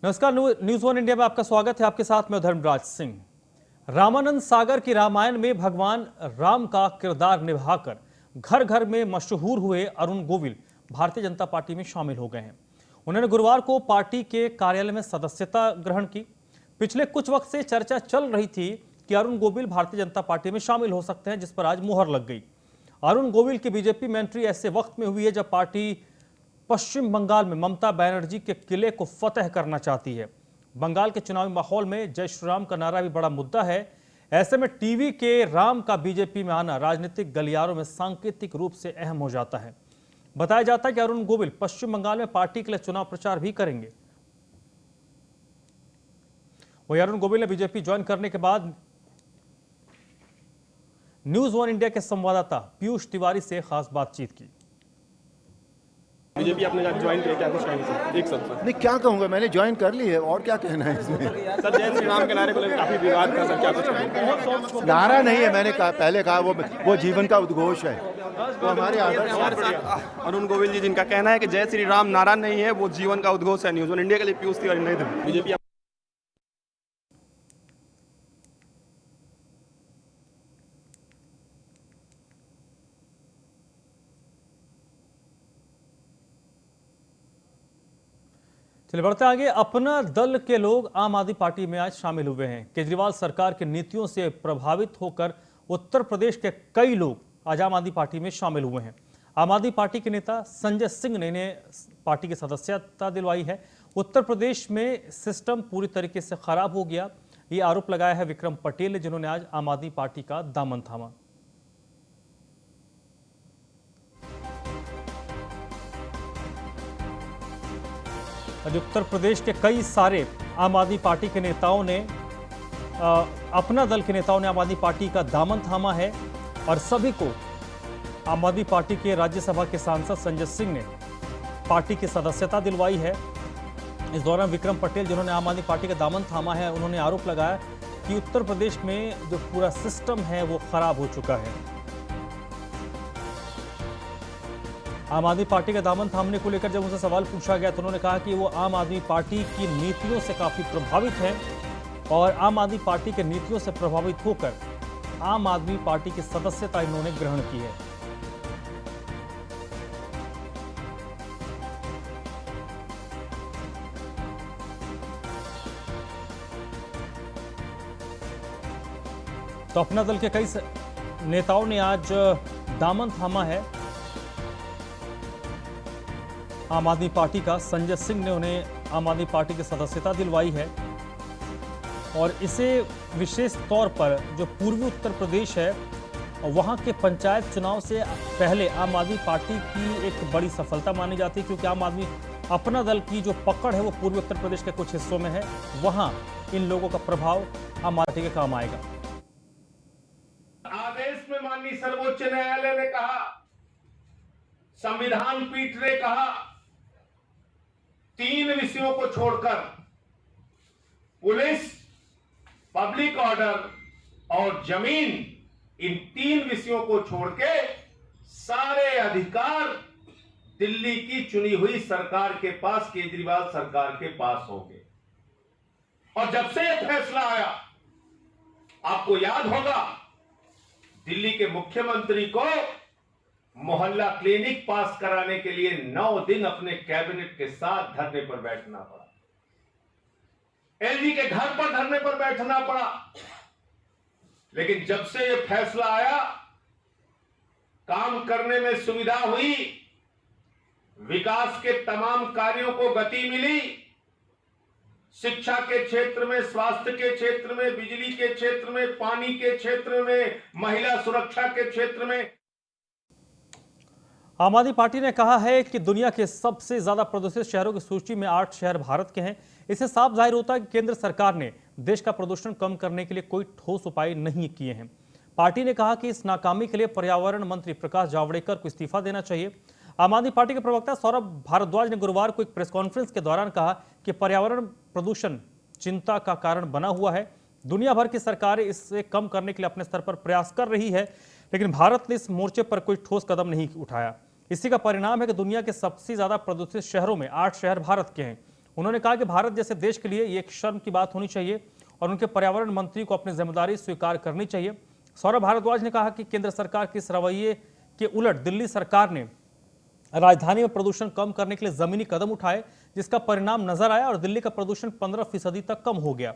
नमस्कार, news one India में आपका स्वागत है। आपके साथ मैं धर्मराज सिंह। रामानंद सागर की रामायण में भगवान राम का किरदार निभाकर घर घर में मशहूर हुए अरुण गोविल भारतीय जनता पार्टी में शामिल हो गए हैं। उन्होंने गुरुवार को पार्टी के कार्यालय में सदस्यता ग्रहण की। पिछले कुछ वक्त से चर्चा चल रही थी कि अरुण गोविल भारतीय जनता पार्टी में शामिल हो सकते हैं, जिस पर आज मुहर लग गई। अरुण गोविल की बीजेपी में एंट्री ऐसे वक्त में हुई है जब पार्टी पश्चिम बंगाल में ममता बनर्जी के किले को फतह करना चाहती है। बंगाल के चुनावी माहौल में जय श्री राम का नारा भी बड़ा मुद्दा है। ऐसे में टीवी के राम का बीजेपी में आना राजनीतिक गलियारों में सांकेतिक रूप से अहम हो जाता है। बताया जाता है कि अरुण गोविल पश्चिम बंगाल में पार्टी के लिए चुनाव प्रचार भी करेंगे। वही अरुण गोविल ने बीजेपी ज्वाइन करने के बाद न्यूज वन इंडिया के संवाददाता पीयूष तिवारी से खास बातचीत की। बीजेपी आपने ज्वाइन किया, क्या कुछ कहेंगे सर? एक शब्द नहीं, क्या कहूँगा, मैंने ज्वाइन कर ली है और क्या कहना है इसमें। सर, जय श्री राम के नारे को लेकर काफी विवाद था सर, क्या कुछ कहेंगे? नारा नहीं है, मैंने पहले कहा वो जीवन का उद्घोष है, वो हमारे आदर्श। अरुण गोविल जी जिनका कहना है कि जय श्री राम नारा नहीं है, वो जीवन का उद्घोष है। न्यूज वन इंडिया के लिए पीयूष तिवारी, नई दिल्ली। बीजेपी चलिए बढ़ते आगे। अपना दल के लोग आम आदमी पार्टी में आज शामिल हुए हैं। केजरीवाल सरकार की नीतियों से प्रभावित होकर उत्तर प्रदेश के कई लोग आज आम आदमी पार्टी में शामिल हुए हैं। आम आदमी पार्टी के नेता संजय सिंह ने इन्हें पार्टी की सदस्यता दिलवाई है। उत्तर प्रदेश में सिस्टम पूरी तरीके से खराब हो गया, ये आरोप लगाया है विक्रम पटेल ने, जिन्होंने आज आम आदमी पार्टी का दामन थामा। आज उत्तर प्रदेश के कई सारे आम आदमी पार्टी के नेताओं ने अपना दल के नेताओं ने आम आदमी पार्टी का दामन थामा है और सभी को आम आदमी पार्टी के राज्यसभा के सांसद संजय सिंह ने पार्टी की सदस्यता दिलवाई है। इस दौरान विक्रम पटेल, जिन्होंने आम आदमी पार्टी का दामन थामा है, उन्होंने आरोप लगाया कि उत्तर प्रदेश में जो पूरा सिस्टम है वो खराब हो चुका है। आम आदमी पार्टी का दामन थामने को लेकर जब उनसे सवाल पूछा गया तो उन्होंने कहा कि वो आम आदमी पार्टी की नीतियों से काफी प्रभावित हैं और आम आदमी पार्टी के नीतियों से प्रभावित होकर आम आदमी पार्टी की सदस्यता इन्होंने ग्रहण की है। तो अपना दल के कई नेताओं ने आज दामन थामा है। आम आदमी पार्टी का संजय सिंह ने उन्हें आम आदमी पार्टी की सदस्यता दिलवाई है और इसे विशेष तौर पर जो पूर्वी उत्तर प्रदेश है वहां के पंचायत चुनाव से पहले आम आदमी पार्टी की एक बड़ी सफलता मानी जाती है, क्योंकि आम आदमी अपना दल की जो पकड़ है वो पूर्वी उत्तर प्रदेश के कुछ हिस्सों में है। वहां इन लोगों का प्रभाव आम पार्टी के काम आएगा। आदेश में माननीय सर्वोच्च न्यायालय ने कहा, संविधान पीठ ने कहा, 3 विषयों को छोड़कर पुलिस, पब्लिक ऑर्डर और जमीन, इन 3 विषयों को छोड़ के सारे अधिकार दिल्ली की चुनी हुई सरकार के पास, केजरीवाल सरकार के पास होंगे। और जब से यह फैसला आया, आपको याद होगा, दिल्ली के मुख्यमंत्री को मोहल्ला क्लिनिक पास कराने के लिए 9 दिन अपने कैबिनेट के साथ धरने पर बैठना पड़ा, एलजी के घर पर धरने पर बैठना पड़ा। लेकिन जब से यह फैसला आया, काम करने में सुविधा हुई, विकास के तमाम कार्यों को गति मिली, शिक्षा के क्षेत्र में, स्वास्थ्य के क्षेत्र में, बिजली के क्षेत्र में, पानी के क्षेत्र में, महिला सुरक्षा के क्षेत्र में। आम आदमी पार्टी ने कहा है कि दुनिया के सबसे ज्यादा प्रदूषित शहरों की सूची में 8 शहर भारत के हैं। इससे साफ जाहिर होता है कि केंद्र सरकार ने देश का प्रदूषण कम करने के लिए कोई ठोस उपाय नहीं किए हैं। पार्टी ने कहा कि इस नाकामी के लिए पर्यावरण मंत्री प्रकाश जावड़ेकर को इस्तीफा देना चाहिए। आम आदमी पार्टी के प्रवक्ता सौरभ भारद्वाज ने गुरुवार को एक प्रेस कॉन्फ्रेंस के दौरान कहा कि पर्यावरण प्रदूषण चिंता का कारण बना हुआ है। दुनिया भर की सरकारें इससे कम करने के लिए अपने स्तर पर प्रयास कर रही है, लेकिन भारत ने इस मोर्चे पर कोई ठोस कदम नहीं उठाया। इसी का परिणाम है कि दुनिया के सबसे ज्यादा प्रदूषित शहरों में 8 शहर भारत के हैं। उन्होंने कहा कि भारत जैसे देश के लिए ये एक शर्म की बात होनी चाहिए और उनके पर्यावरण मंत्री को अपनी जिम्मेदारी स्वीकार करनी चाहिए। सौरभ भारद्वाज ने कहा कि केंद्र सरकार के इस रवैये के उलट दिल्ली सरकार ने राजधानी में प्रदूषण कम करने के लिए जमीनी कदम उठाए, जिसका परिणाम नजर आया और दिल्ली का प्रदूषण 15% तक कम हो गया।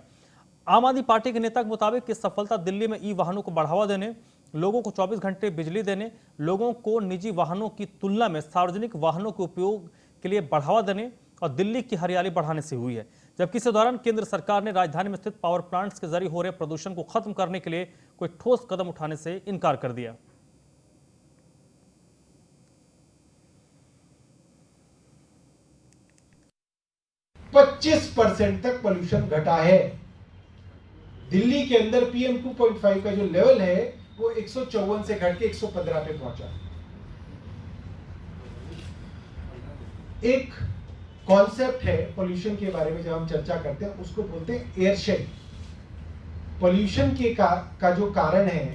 आम आदमी पार्टी के नेता के मुताबिक इस सफलता दिल्ली में ई वाहनों को बढ़ावा देने, लोगों को 24 घंटे बिजली देने, लोगों को निजी वाहनों की तुलना में सार्वजनिक वाहनों के उपयोग के लिए बढ़ावा देने और दिल्ली की हरियाली बढ़ाने से हुई है। जबकि इस दौरान केंद्र सरकार ने राजधानी में स्थित पावर प्लांट्स के जरिए हो रहे प्रदूषण को खत्म करने के लिए कोई ठोस कदम उठाने से इनकार कर दिया। 25% तक पोल्यूशन घटा है। दिल्ली के अंदर PM 2.5 का जो लेवल है वो 154 से घट के 115 पे पहुंचा। एक कॉन्सेप्ट है पोल्यूशन के बारे में जब हम चर्चा करते हैं उसको बोलते हैं एयरशेड। पोल्यूशन के का जो कारण है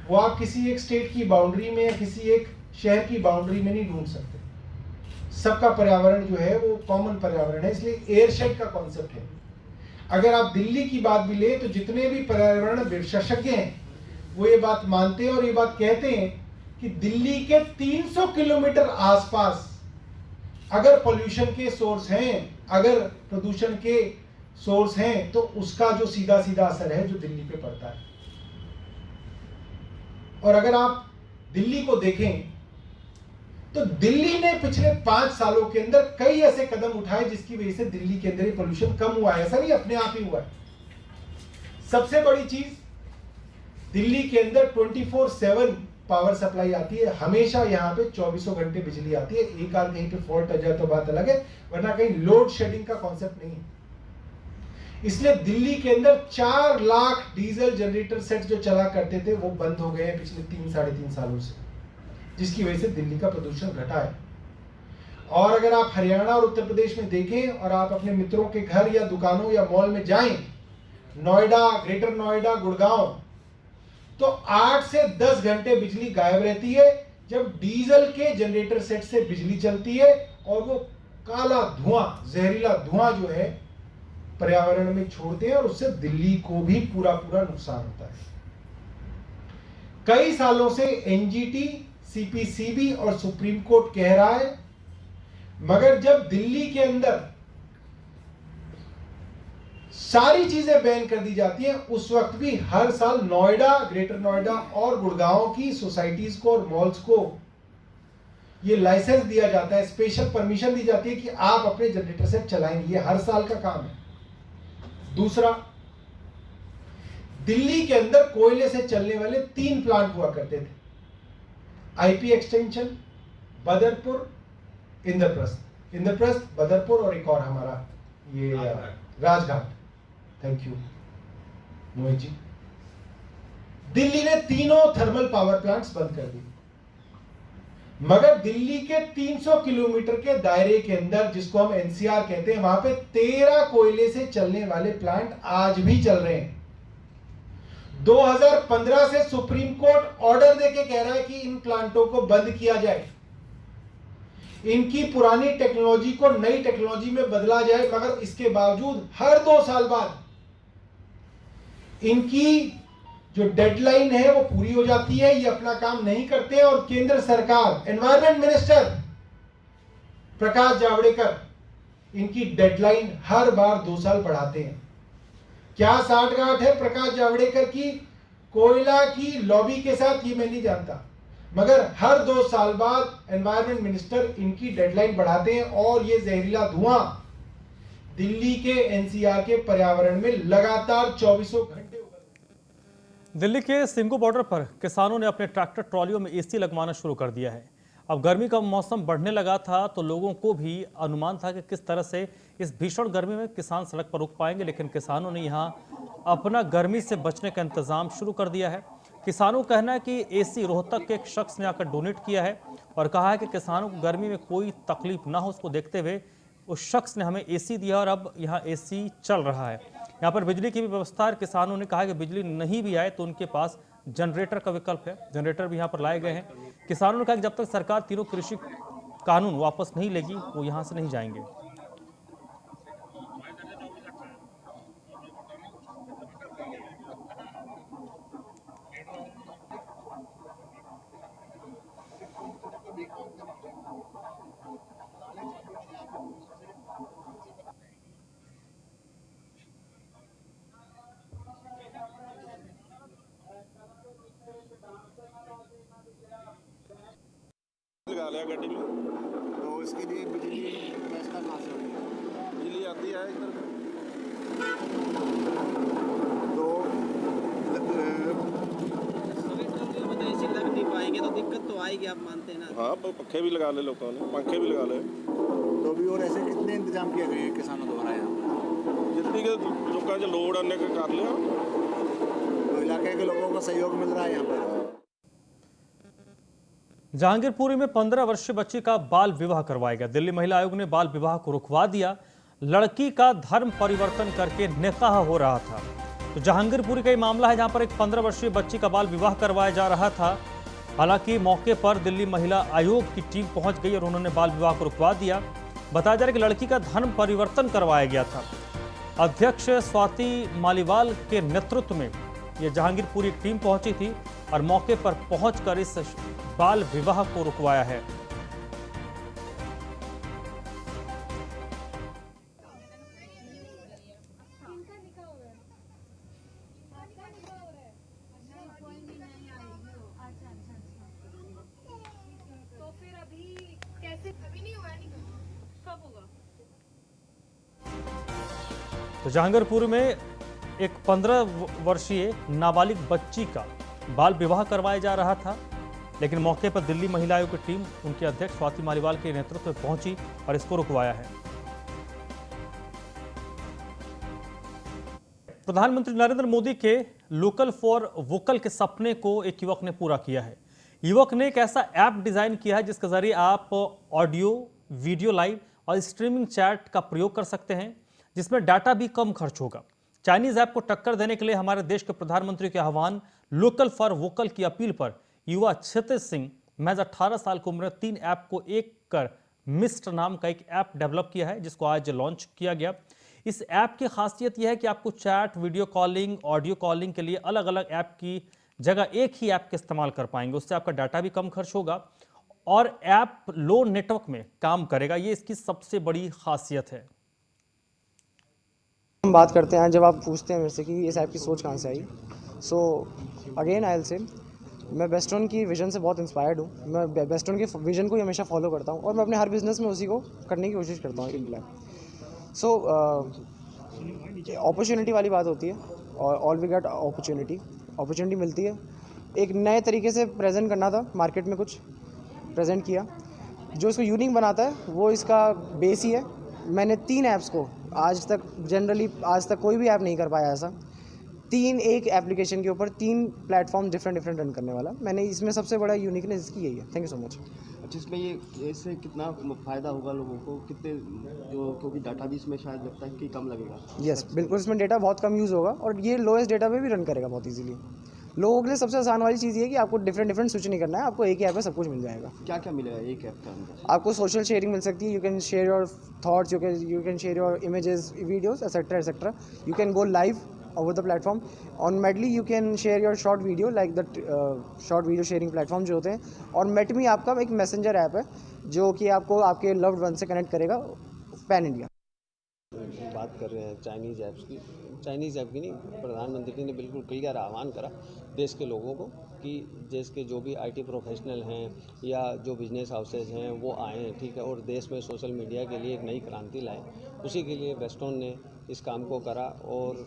वो आप किसी एक स्टेट की बाउंड्री में या किसी एक शहर की बाउंड्री में नहीं ढूंढ सकते। सबका पर्यावरण जो है वो कॉमन पर्यावरण है, इसलिए एयरशेड का कॉन्सेप्ट है। अगर आप दिल्ली की बात भी ले तो जितने भी पर्यावरण विशेषज्ञ हैं वो ये बात मानते हैं और ये बात कहते हैं कि दिल्ली के 300 किलोमीटर आसपास अगर पोल्यूशन के सोर्स हैं, अगर प्रदूषण के सोर्स हैं, तो उसका जो सीधा सीधा असर है जो दिल्ली पे पड़ता है। और अगर आप दिल्ली को देखें तो दिल्ली ने पिछले 5 सालों के अंदर कई ऐसे कदम उठाए जिसकी वजह से दिल्ली के अंदर पोल्यूशन कम हुआ है। ऐसा नहीं अपने आप ही हुआ है। सबसे बड़ी चीज, दिल्ली के अंदर 24/7 पावर सप्लाई आती है। हमेशा यहाँ पे 24 घंटे बिजली आती है। एक आध कहीं पे फॉल्ट आ जाए तो बात अलग है, वरना कहीं लोड शेडिंग का कॉन्सेप्ट नहीं है। इसलिए दिल्ली के अंदर 4 लाख डीजल जनरेटर सेट जो चला करते थे वो बंद हो गए हैं पिछले 3-3.5 सालों से, जिसकी वजह से दिल्ली का प्रदूषण घटा है। और अगर आप हरियाणा और उत्तर प्रदेश में देखें और आप अपने मित्रों के घर या दुकानों या मॉल में जाएं, नोएडा, ग्रेटर नोएडा, गुड़गांव, तो 8 से 10 घंटे बिजली गायब रहती है जब डीजल के जनरेटर सेट से बिजली चलती है और वो काला धुआं, जहरीला धुआं जो है पर्यावरण में छोड़ते हैं और उससे दिल्ली को भी पूरा नुकसान होता है। कई सालों से NGT, CPCB और सुप्रीम कोर्ट कह रहा है, मगर जब दिल्ली के अंदर सारी चीजें बैन कर दी जाती हैं उस वक्त भी हर साल नोएडा, ग्रेटर नोएडा और गुड़गांव की सोसाइटीज को और मॉल्स को ये लाइसेंस दिया जाता है, स्पेशल परमिशन दी जाती है कि आप अपने जनरेटर सेट चलाएंगे। ये हर साल का काम है। दूसरा, दिल्ली के अंदर कोयले से चलने वाले 3 प्लांट हुआ करते थे, IP एक्सटेंशन, बदरपुर, इंद्रप्रस्थ, बदरपुर और एक और हमारा ये राजघाट। Thank you Mohit ji. दिल्ली ने तीनों थर्मल पावर प्लांट्स बंद कर दिए, मगर दिल्ली के 300 किलोमीटर के दायरे के अंदर, जिसको हम NCR कहते हैं, वहां पे 13 कोयले से चलने वाले प्लांट आज भी चल रहे हैं। 2015 से सुप्रीम कोर्ट ऑर्डर देके कह रहा है कि इन प्लांटों को बंद किया जाए, इनकी पुरानी टेक्नोलॉजी को नई टेक्नोलॉजी में बदला जाए, मगर इसके बावजूद हर 2 साल बाद इनकी जो डेडलाइन है वो पूरी हो जाती है, ये अपना काम नहीं करते हैं। और केंद्र सरकार, एनवायरमेंट मिनिस्टर प्रकाश जावड़ेकर इनकी डेडलाइन हर बार 2 साल बढ़ाते हैं। क्या साठगांठ है प्रकाश जावड़ेकर की कोयला की लॉबी के साथ, ये मैं नहीं जानता, मगर हर 2 साल बाद एनवायरमेंट मिनिस्टर इनकी डेडलाइन बढ़ाते हैं और ये जहरीला धुआं दिल्ली के NCR के पर्यावरण में लगातार 24 घंटे। दिल्ली के सिंगू बॉर्डर पर किसानों ने अपने ट्रैक्टर ट्रॉलियों में AC लगवाना शुरू कर दिया है। अब गर्मी का मौसम बढ़ने लगा था तो लोगों को भी अनुमान था कि किस तरह से इस भीषण गर्मी में किसान सड़क पर रुक पाएंगे, लेकिन किसानों ने यहां अपना गर्मी से बचने का इंतजाम शुरू कर दिया है। किसानों का कहना है कि AC रोहतक के एक शख्स ने आकर डोनेट किया है और कहा है कि किसानों को गर्मी में कोई तकलीफ ना हो, उसको देखते हुए उस शख्स ने हमें AC दिया और अब यहाँ AC चल रहा है। यहाँ पर बिजली की भी व्यवस्था है। किसानों ने कहा कि बिजली नहीं भी आए तो उनके पास जनरेटर का विकल्प है, जनरेटर भी यहाँ पर लाए गए हैं। किसानों ने कहा कि जब तक सरकार तीनों कृषि कानून वापस नहीं लेगी वो यहाँ से नहीं जाएंगे। पता कहाँ से होगी। बिजली आती है इधर तो ऐसी लग नहीं पाएंगे तो दिक्कत तो आएगी, आप मानते हैं ना। हाँ पखे भी लगा ले लोगों ने, पंखे भी लगा ले। तो भी और ऐसे कितने इंतजाम किए गए हैं किसानों द्वारा यहाँ पर? जितनी के लोगों जो लोड आने के कर लिया। तो इलाके के लोगों को सहयोग मिल रहा है यहाँ पर। जहांगीरपुरी में 15 वर्षीय बच्ची का बाल विवाह करवाया गया। दिल्ली महिला आयोग ने बाल विवाह को रुकवा दिया। लड़की का धर्म परिवर्तन करके निकाह हो रहा था। तो जहांगीरपुरी का ये मामला है जहां पर एक 15 वर्षीय बच्ची का बाल विवाह करवाया जा रहा था। हालांकि मौके पर दिल्ली महिला आयोग की टीम पहुंच गई और उन्होंने बाल विवाह को रुकवा दिया। बताया जा रहा है कि लड़की का धर्म परिवर्तन करवाया गया था। अध्यक्ष स्वाति मालीवाल के नेतृत्व में यह जहांगीरपुरी टीम पहुंची थी और मौके पर पहुंचकर इस बाल विवाह को रुकवाया है। तो फिर अभी कैसे? अभी नहीं हुआ, नहीं कब होगा? तो जहांगीरपुर में एक 15 वर्षीय नाबालिग बच्ची का बाल विवाह करवाया जा रहा था, लेकिन मौके पर दिल्ली महिला आयोग की टीम उनके अध्यक्ष स्वाति मालीवाल के नेतृत्व में पहुंची और इसको रुकवाया है। प्रधानमंत्री नरेंद्र मोदी के लोकल फॉर वोकल के सपने को एक युवक ने पूरा किया है। युवक ने एक ऐसा ऐप डिजाइन किया है जिसके जरिए आप ऑडियो, वीडियो लाइव और स्ट्रीमिंग चैट का प्रयोग कर सकते हैं, जिसमें डाटा भी कम खर्च होगा। चाइनीज ऐप को टक्कर देने के लिए हमारे देश के प्रधानमंत्री के आह्वान, लोकल फॉर वोकल की अपील पर युवा क्षितिज सिंह महज 18 साल की उम्र 3 ऐप को एक कर मिस्ट नाम का एक ऐप डेवलप किया है, जिसको आज लॉन्च किया गया। इस ऐप की खासियत यह है कि आपको chat, video calling, audio calling के लिए अलग अलग ऐप की जगह एक ही ऐप का इस्तेमाल कर पाएंगे। उससे आपका डाटा भी कम खर्च होगा और ऐप लो नेटवर्क में काम करेगा। ये इसकी सबसे बड़ी खासियत है। हम बात करते हैं, जब आप पूछते हैं मेरे से कि इस ऐप की सोच कहाँ से आई, so again I will say मैं बेस्टोन की विजन से बहुत इंस्पायर्ड हूँ। मैं बेस्टोन के विजन को ही हमेशा फॉलो करता हूँ और मैं अपने हर बिजनेस में उसी को करने की कोशिश करता हूँ। सो अपॉर्चुनिटी वाली बात होती है और ऑल वी गेट अपॉर्चुनिटी मिलती है। एक नए तरीके से प्रेजेंट करना था, मार्केट में कुछ प्रेजेंट किया। जो इसको यूनिक बनाता है वो इसका बेस ही है। मैंने 3 ऐप्स को आज तक कोई भी ऐप नहीं कर पाया ऐसा। 3 एक एप्लीकेशन के ऊपर 3 प्लेटफॉर्म डिफरेंट रन करने वाला। मैंने इसमें सबसे बड़ा यूनिकनेस इसकी यही है। Thank you so much. अच्छा, इसमें ये इससे कितना फ़ायदा होगा लोगों को, कितने जो, क्योंकि डाटा भी इसमें शायद लगता है कि कम लगेगा। यस, बिल्कुल, इसमें डेटा बहुत कम यूज़ होगा और ये लोएस्ट डेटा पे भी रन करेगा बहुत इजीली। लोगों के लिए सबसे आसान वाली चीज़ ये है कि आपको डिफरेंट स्विच नहीं करना है, आपको एक ही ऐप में सब कुछ मिल जाएगा। क्या क्या मिलेगा एक ऐप के अंदर? आपको सोशल शेयरिंग मिल सकती है। You can share your thoughts, you can share your images, videos, etcetera. You can go live over the platform. On Medly you can share your short video like that short video sharing platform जो होते हैं। और Metme आपका एक messenger app है जो कि आपको आपके लव्ड वन से कनेक्ट करेगा पैन इंडिया। बात कर रहे हैं चाइनीज़ ऐप्स की। चाइनीज़ ऐप की नहीं, प्रधानमंत्री ने बिल्कुल क्लियर आह्वान करा देश के लोगों को कि देश के जो भी आईटी प्रोफेशनल हैं या जो बिजनेस हाउसेज हैं वो आएँ, ठीक है, और देश में सोशल मीडिया के लिए एक नई क्रांति लाएँ। उसी के लिए बेस्टोन ने इस काम को करा और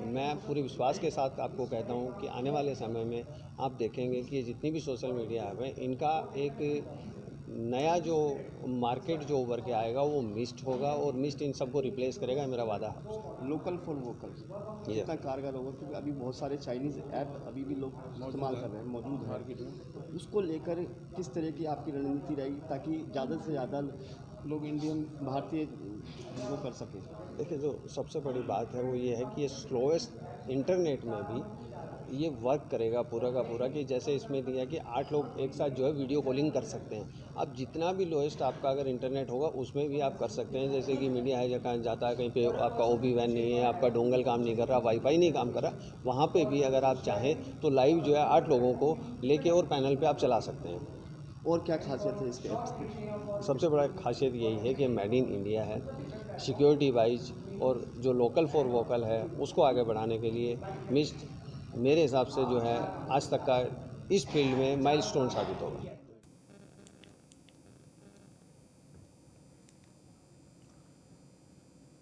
मैं पूरे विश्वास के साथ आपको कहता हूँ कि आने वाले समय में आप देखेंगे कि जितनी भी सोशल मीडिया ऐप है इनका एक नया जो मार्केट जो उभर के आएगा वो मिस्ट होगा और मिस्ट इन सबको रिप्लेस करेगा, मेरा वादा है। लोकल फॉर वोकल कितना कारगर होगा, क्योंकि अभी बहुत सारे चाइनीज़ ऐप अभी भी लोग इस्तेमाल कर रहे हैं, मौजूद है मार्केट में। उसको लेकर किस तरह की आपकी रणनीति रहेगी ताकि ज़्यादा से ज़्यादा लोग इंडियन भारतीय वो कर सकें? देखिए, जो सबसे बड़ी बात है वो ये है कि ये स्लोएस्ट इंटरनेट में भी ये वर्क करेगा पूरा का पूरा, कि जैसे इसमें दिया कि 8 लोग एक साथ जो है वीडियो कॉलिंग कर सकते हैं। अब जितना भी लोएस्ट आपका अगर इंटरनेट होगा उसमें भी आप कर सकते हैं। जैसे कि मीडिया है जहाँ जाता है, कहीं पे आपका OB-WAN नहीं है, आपका डोंगल काम नहीं कर रहा, वाईफाई नहीं काम कर रहा, वहाँ पे भी अगर आप चाहें तो लाइव जो है 8 लोगों को लेके और पैनल पे आप चला सकते हैं। और क्या खासियत है इसके ऐप्स की? सबसे बड़ा खासियत यही है कि मेड इन इंडिया है, सिक्योरिटी वाइज, और जो लोकल फॉर वोकल है उसको आगे बढ़ाने के लिए मिस्ट मेरे हिसाब से जो है आज तक का इस फील्ड में माइलस्टोन साबित होगा।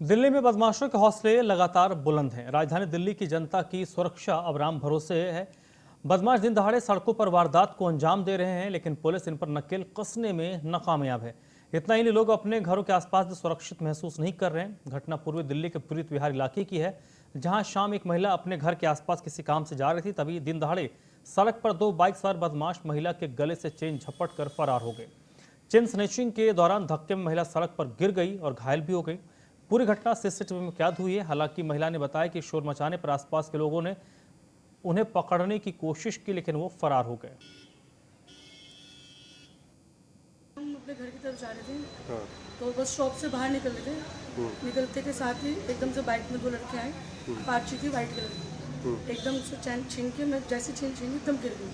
दिल्ली में बदमाशों के हौसले लगातार बुलंद हैं। राजधानी दिल्ली की जनता की सुरक्षा अब राम भरोसे है। बदमाश दिन दहाड़े सड़कों पर वारदात को अंजाम दे रहे हैं, लेकिन पुलिस इन पर नकेल कसने में नाकामयाब है। इतना ही नहीं, लोग अपने घरों के आसपास भी सुरक्षित महसूस नहीं कर रहे हैं। घटना पूर्वी दिल्ली के प्रीत विहार इलाके की है, जहां शाम एक महिला अपने घर के आसपास किसी काम से जा रही थी। तभी दिन दहाड़े सड़क पर 2 बाइक सवार बदमाश महिला के गले से चेन झपट कर फरार हो गए। चेन स्नैचिंग के दौरान धक्के में महिला सड़क पर गिर गई और घायल भी हो गई। पूरी घटना सीसीटीवी में कैद हुई है। हालांकि महिला ने बताया कि शोर मचाने पर आसपास के लोगों ने उन्हें पकड़ने की कोशिश की, लेकिन वो फरार हो गए। हम अपने घर की तरफ जा रहे थे, तो बस शॉप से बाहर निकल रहे थे। निकलते के साथ ही एकदम से बाइक में 2 लड़के आए, अपाची थी वाइट कलर की। एकदम से चैन छीन के, मैं जैसे छीनी एकदम गिर गई।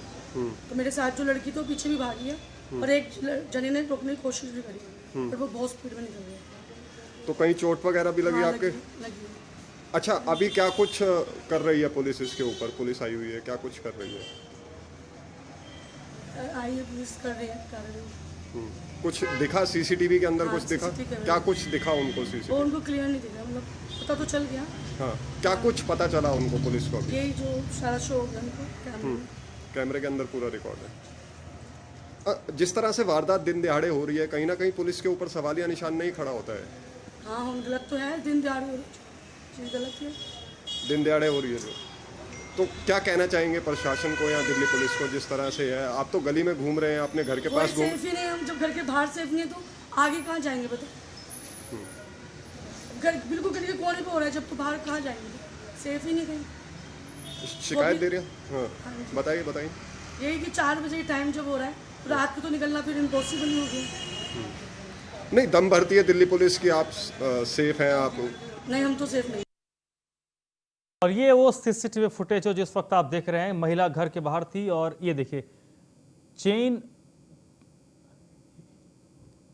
तो मेरे साथ जो लड़की थी वो पीछे भी भागी है और एक जने ने रोकने की कोशिश भी करी, पर वो बहुत स्पीड में निकल गई। तो कहीं चोट वगैरह भी लगी आपके? लगी। अच्छा, अभी क्या कुछ कर रही है पुलिस इसके ऊपर? पुलिस आई हुई है, क्या कुछ कर रही है? आई है पुलिस, कर रही है। कुछ दिखा सीसीटीवी के अंदर? कुछ दिखा? क्या कुछ दिखा उनको सीसीटीवी? उनको क्लियर नहीं दिखा, मतलब पता तो चल गया। हाँ, क्या कुछ पता चला उनको पुलिस को? यही जो सारा शो हो गया उनको कैमरे के अंदर पूरा रिकॉर्ड है। जिस तरह से वारदात दिन दिहाड़े हो रही है, कहीं ना कहीं पुलिस के ऊपर सवालिया निशान नहीं खड़ा होता है? हाँ, हम गलत तो है, दिन दिहाड़े हो रही चीज़ गलत है, दिन दिहाड़े हो रही है जो। तो क्या कहना चाहेंगे प्रशासन को या दिल्ली पुलिस को? जिस तरह से है, आप तो गली में घूम रहे हैं, अपने घर के पास घूम। सेफ ही नहीं, हम जब घर के बाहर सेफ नहीं है तो आगे कहाँ जाएंगे बताओ? घर बिल्कुल गली के कोने पे हो रहा है, जब तो बाहर कहाँ जाएंगे? सेफ ही नहीं कहीं। शिकायत दे रही है? हाँ, बताइए बताइए। यही कि 4 बजे टाइम जब हो रहा है, रात को तो निकलना फिर इम्पॉसिबल ही हो गया। नहीं, दम भरती है दिल्ली पुलिस की आप सेफ हैं? आप नहीं, हम तो सेफ नहीं। और ये वो सीसीटीवी फुटेज हो जिस वक्त आप देख रहे हैं। महिला घर के बाहर थी और ये देखिए चेन,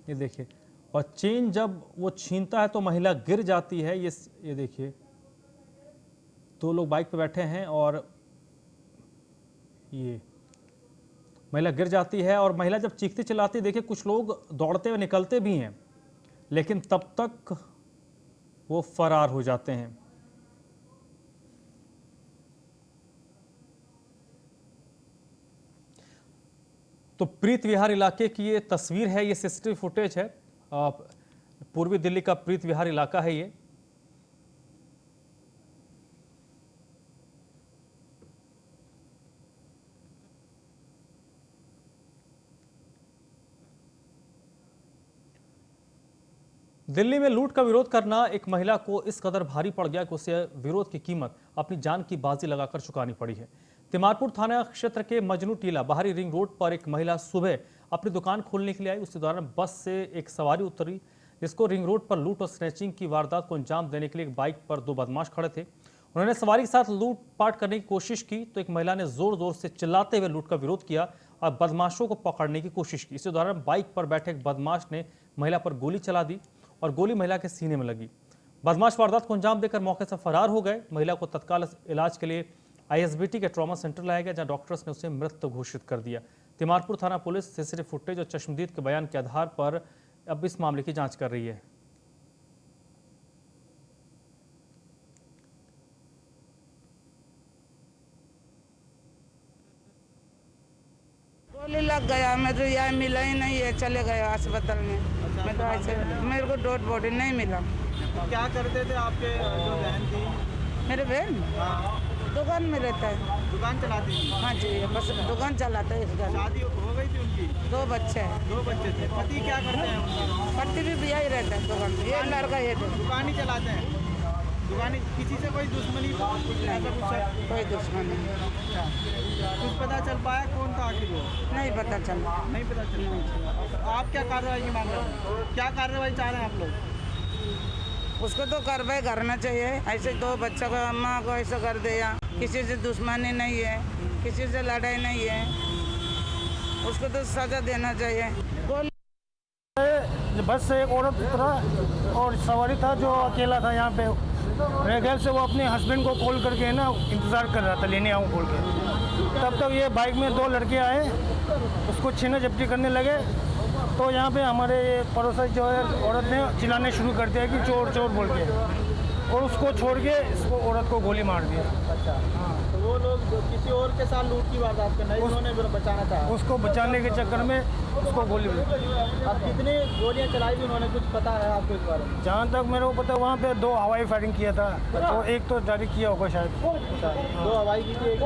ये देखिए, और चेन जब वो छीनता है तो महिला गिर जाती है। ये देखिए 2 लोग बाइक पे बैठे हैं और ये महिला गिर जाती है। और महिला जब चीखती चिल्लाती, देखिए कुछ लोग दौड़ते हुए निकलते भी हैं, लेकिन तब तक वो फरार हो जाते हैं। तो प्रीत विहार इलाके की ये तस्वीर है, ये सीसीटीवी फुटेज है। पूर्वी दिल्ली का प्रीत विहार इलाका है ये। दिल्ली में लूट का विरोध करना एक महिला को इस कदर भारी पड़ गया कि उसे विरोध की कीमत अपनी जान की बाजी लगाकर चुकानी पड़ी है। तिमारपुर थाना क्षेत्र के मजनू टीला बाहरी रिंग रोड पर एक महिला सुबह अपनी दुकान खोलने के लिए आई। उसी दौरान बस से एक सवारी उतरी, जिसको रिंग रोड पर लूट और स्नैचिंग की वारदात को अंजाम देने के लिए एक बाइक पर 2 बदमाश खड़े थे। उन्होंने सवारी के साथ लूटपाट करने की कोशिश की तो एक महिला ने जोर जोर से चिल्लाते हुए लूट का विरोध किया और बदमाशों को पकड़ने की कोशिश की। इसी दौरान बाइक पर बैठे एक बदमाश ने महिला पर गोली चला दी और गोली महिला के सीने में लगी। बदमाश वारदात को अंजाम देकर मौके से फरार हो गए। महिला को तत्काल इलाज के लिए ISBT के ट्रॉमा सेंटर लाया गया, जहां डॉक्टर्स ने उसे मृत घोषित कर दिया। तिमारपुर थाना पुलिस सीसीटीवी फुटेज और चश्मदीद के बयान के आधार पर अब इस मामले की जांच कर रही है। गोली लग गया, मैं तो यहाँ मिला ही नहीं है, चले गया अस्पताल में। मैं तो ऐसे, मेरे को डेड बॉडी नहीं मिला। क्या करते थे आपके जो बहन थी? मेरे बहन दुकान में रहता है। दुकान चलाती थी? हाँ जी, बस दुकान चलाता है। शादी हो गई थी उनकी? 2 बच्चे हैं। 2 बच्चे थे। पति क्या करते हैं उनके? पति भी यही रहता है दुकान में। ये लड़का ये दुकान ही चलाते हैं? दुकान, किसी से कोई दुश्मनी? कोई दुश्मनी कुछ पता चल पाया कौन था आखिर वो? नहीं पता चला। नहीं पता चला। आप क्या कार्रवाई की मांग रहे हैं? क्या कार्रवाई चाह रहे हैं आप लोग? उसको तो कार्रवाई करना चाहिए। ऐसे 2 बच्चों को, अम्मा को ऐसा कर दिया। किसी से दुश्मनी नहीं है, किसी से लड़ाई नहीं है, उसको तो सजा देना चाहिए। बस से एक औरत उतरा और सवारी था जो अकेला था यहाँ पे। मेरे ख्याल से वो अपने हस्बैंड को कॉल करके ना इंतज़ार कर रहा था, लेने आऊँ बोल के। तब तक ये बाइक में 2 लड़के आए, उसको छीना झपटी करने लगे। तो यहाँ पे हमारे पड़ोसी जो है औरत ने चिल्लाने शुरू कर दिया कि चोर चोर बोल के, और उसको छोड़ के इसको औरत को गोली मार दिया। अच्छा हाँ, तो वो लोग किसी और के साथ लूट की वारदात करना, उन्होंने बचाना चाहा, उसको बचाने के चक्कर में उसको गोली मारी। अब कितनी गोलियां चलाई थी उन्होंने, कुछ पता है आपको इस बारे में? जहाँ तक मेरे को पता वहाँ पे 2 हवाई फायरिंग किया था, तो एक तो जारी किया होगा शायद। 2 हवाई की थी, एक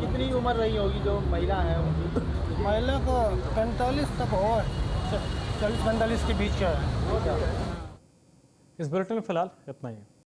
कितनी उम्र रही होगी जो महिला है उनकी? महिला को 45 तक हो, 40-45 के बीच का है। इस बुलेटिन में फिलहाल इतना ही।